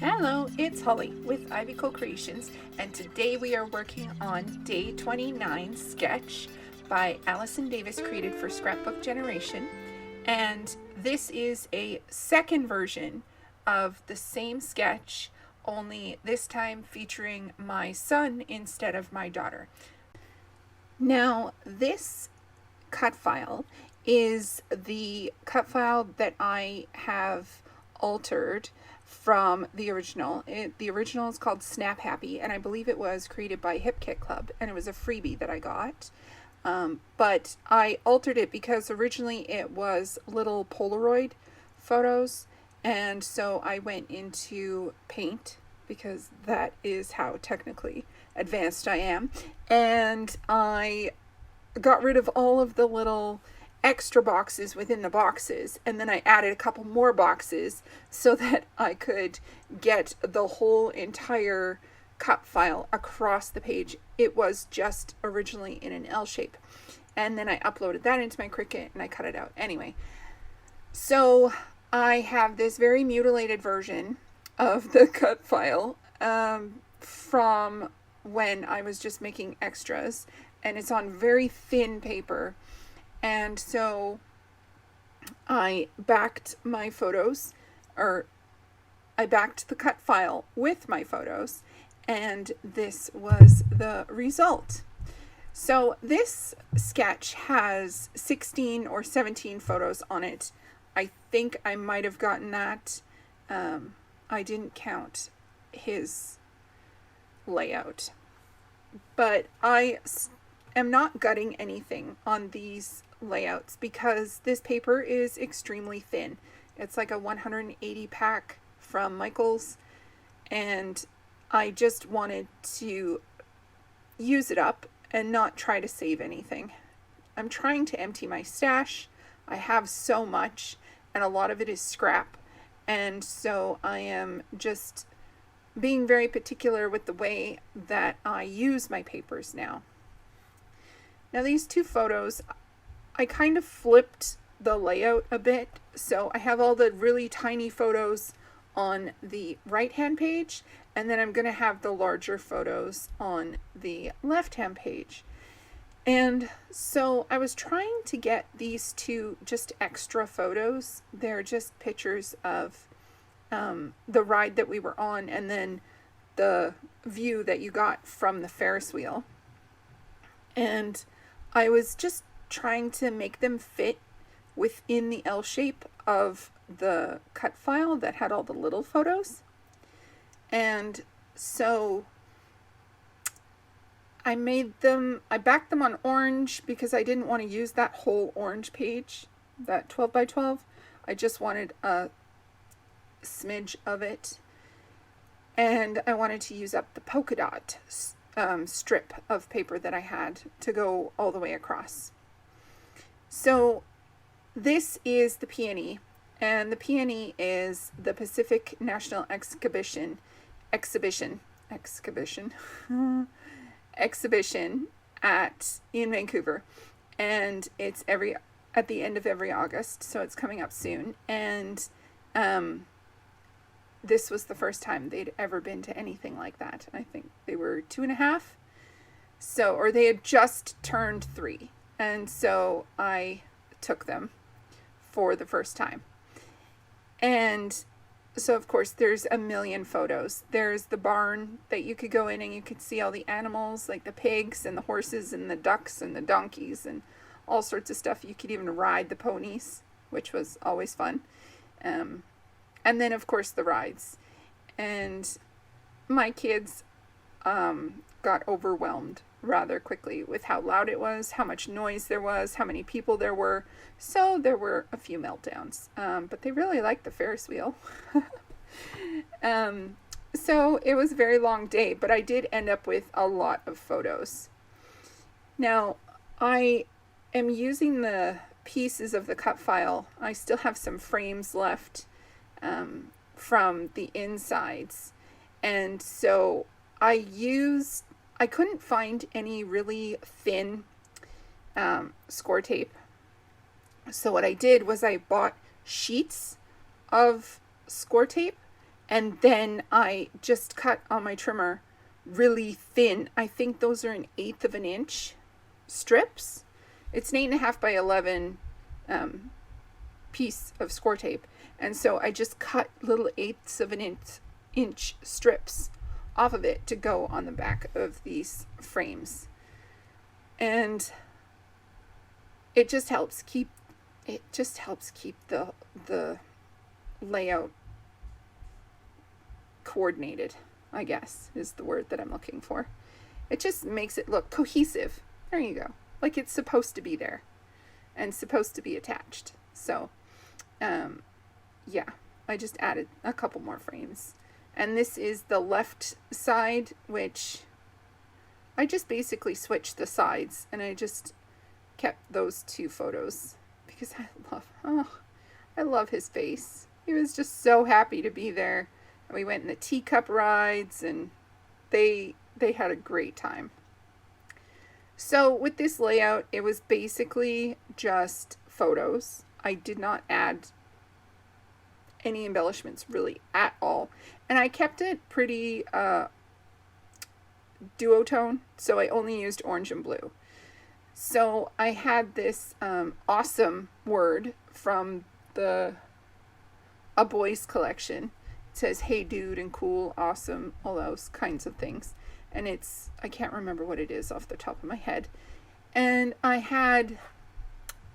Hello, it's Holly with Ivy Co-Creations, and today we are working on Day 29 sketch by Allison Davis, created for Scrapbook Generation. And this is a second version of the same sketch, only this time featuring my son instead of my daughter. Now, this cut file is the cut file that I have altered from the original. The original is called Snap Happy, and I believe it was created by Hip Kit Club, and it was a freebie that I got. But I altered it because originally it was little Polaroid photos, and so I went into Paint because that is how technically advanced I am, and I got rid of all of the little extra boxes within the boxes, and then I added a couple more boxes so that I could get the whole entire cut file across the page. It was just originally in an L shape, and then I uploaded that into my Cricut and I cut it out. Anyway, so I have this very mutilated version of the cut file from when I was just making extras, and it's on very thin paper. And so I backed my photos, or I backed the cut file with my photos, and this was the result. So this sketch has 16 or 17 photos on it. I think I might have gotten that. I didn't count his layout, but I am not gutting anything on these layouts because this paper is extremely thin. It's like a 180 pack from Michaels, and I just wanted to use it up and not try to save anything. I'm trying to empty my stash. I have so much, and a lot of it is scrap, and so I am just being very particular with the way that I use my papers now. Now these two photos, I kind of flipped the layout a bit, so I have all the really tiny photos on the right-hand page, and then I'm going to have the larger photos on the left-hand page. And so I was trying to get these two just extra photos. They're just pictures of the ride that we were on, and then the view that you got from the Ferris wheel. And I was just trying to make them fit within the L shape of the cut file that had all the little photos. And so I backed them on orange because I didn't want to use that whole orange page, that 12 by 12. I just wanted a smidge of it. And I wanted to use up the polka dot strip of paper that I had to go all the way across. So this is the peony, and the peony is the Pacific National Exhibition in Vancouver, and it's at the end of every August, so it's coming up soon. And this was the first time they'd ever been to anything like that. I think they were 2.5, or they had just turned 3, and so I took them for the first time. And so of course there's a million photos. There's the barn that you could go in and you could see all the animals, like the pigs and the horses and the ducks and the donkeys and all sorts of stuff. You could even ride the ponies, which was always fun. And then of course the rides. And my kids got overwhelmed rather quickly with how loud it was, how much noise there was, how many people there were. So there were a few meltdowns, but they really liked the Ferris wheel. So it was a very long day, but I did end up with a lot of photos. Now I am using the pieces of the cut file. I still have some frames left from the insides, and so I couldn't find any really thin score tape, so what I did was I bought sheets of score tape And then I just cut on my trimmer really thin. I think those are 1/8 of an inch strips. It's an 8.5 by 11 piece of score tape. And so I just cut little 1/8 of an inch strips off of it to go on the back of these frames. And it just helps keep the layout coordinated, I guess is the word that I'm looking for. It just makes it look cohesive. There you go. Like it's supposed to be there and supposed to be attached. So, yeah, I just added a couple more frames. And this is the left side, which I just basically switched the sides, and I just kept those 2 photos because I love his face. He was just so happy to be there. And we went in the teacup rides, and they had a great time. So with this layout, it was basically just photos. I did not add any embellishments really at all. And I kept it pretty duotone, so I only used orange and blue. So I had this awesome word from A Boys collection. It says, hey dude, and cool, awesome, all those kinds of things. And I can't remember what it is off the top of my head. And I had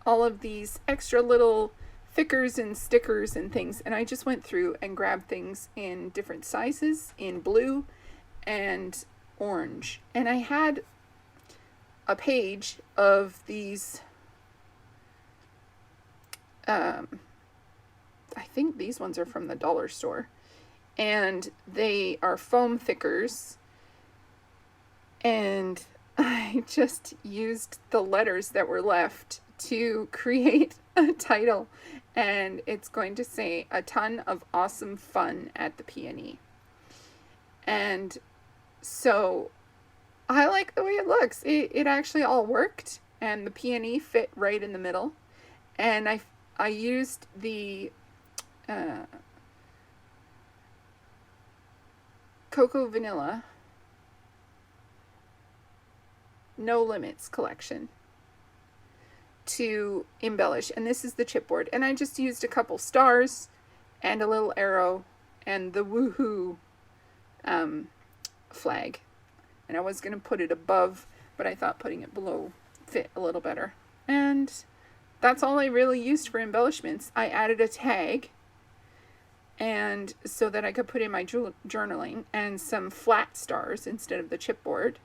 all of these extra little thickers and stickers and things. And I just went through and grabbed things in different sizes, in blue and orange. And I had a page of these, I think these ones are from the dollar store. And they are foam thickers. And I just used the letters that were left to create a title. And it's going to say, a ton of awesome fun at the PNE. And so I like the way it looks. It actually all worked. And the PNE fit right in the middle. And I used the Cocoa Vanilla No Limits collection to embellish. And this is the chipboard. And I just used a couple stars and a little arrow and the woohoo flag. And I was going to put it above, but I thought putting it below fit a little better. And that's all I really used for embellishments. I added a tag, and so that I could put in my journaling, and some flat stars instead of the chipboard.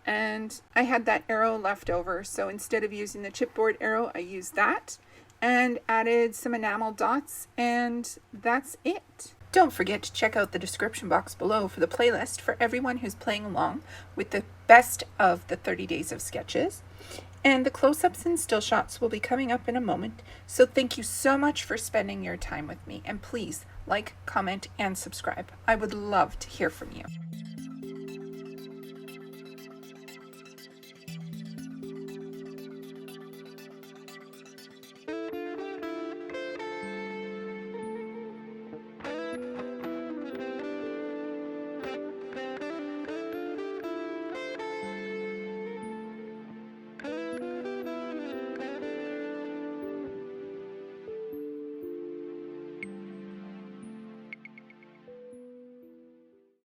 And I had that arrow left over, so instead of using the chipboard arrow, I used that and added some enamel dots, and that's it. Don't forget to check out the description box below for the playlist for everyone who's playing along with the best of the 30 days of sketches. And the close-ups and still shots will be coming up in a moment. So thank you so much for spending your time with me. And please like, comment, and subscribe. I would love to hear from you.